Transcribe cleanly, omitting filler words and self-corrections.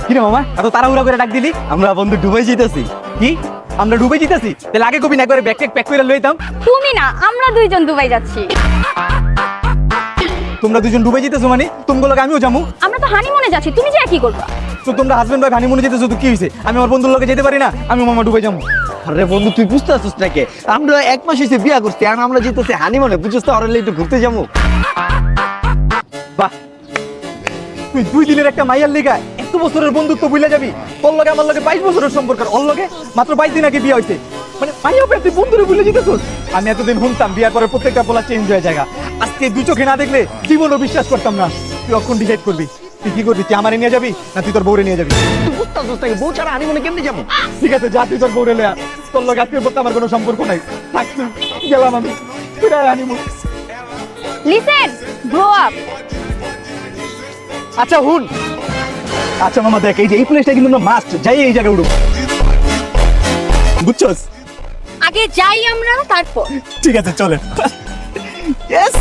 কিরে মামা এত তাড়াহুড়া করে ডাক দিলি? আমরা বন্ধু ডুবাই যেতেছি। কি আমরা ডুবাই যেতেছি? তাহলে আগে কবি না করে ব্যাগ প্যাক করে লইতাম। তুমি না, আমরা দুইজন দুবাই যাচ্ছি। তোমরা দুজন ডুবাই যেতেছো মানে তোমাগুলো আমিও যাবো? আমরা তো হানিমুনে যাচ্ছি, তুমি যে কি করবা? তো তোমরা হাজবেন্ড ওয়াইফ হানিমুনে যেতেছো তো কি হয়েছে? আমি আমার বন্ধুর লোকে যেতে পারি না? আমি মামা ডুবাই যাবো। আরে বন্ধু তুই বুঝতে আসছিস নাকি? আমরা 1 মাস হয়েছে বিয়া করছি আর আমরা যেতেছি হানিমুনে, বুঝছিস তো? আর একটু ঘুরতে যাবো। বাহ, তুই 2 দিনের একটা মাইয়ার লিগা এত বছরের বন্ধুত্ব ভুলে যাবি? তোর লগে আমার লগে 22 বছরের সম্পর্ক, ওর লগে মাত্র 22 দিন আগে বিয়ে হইছে। মানে মাইয়া পেয়ে তুই বন্ধুরে ভুলে যেতেছিস? আমি এতদিন শুনতাম বিয়ার পরে প্রত্যেকটা পোলা চেঞ্জ হয়ে যায়। আজকে 2 চোখে না দেখলে জীবনও বিশ্বাস করতাম না। তুই অক্ষণ ডিসাইড করবি তুই কি করবি, তুই আমারে নিয়ে যাবি না তুই তোর বউরে নিয়ে যাবি? তুই বুঝতে আসছিস নাকি? বউ ছাড়া হানিমুনে কেমনে যাবো? ঠিক আছে যা, তুই তোর বউরে লয়া। তোর লগে আজকের পর আমার কোনো সম্পর্ক নাই। থাক তুই, গেলাম আমি। তুই হানিমুন। Listen, grow up. আচ্ছা হুন, আচ্ছা মামা দেখ, এই যে এই প্লেসটা কিন্তু মাস্ট যাই, এই জায়গায় উঠব, বুঝছস? আগে যাই আমরা, তারপর। ঠিক আছে চলেন। Yes!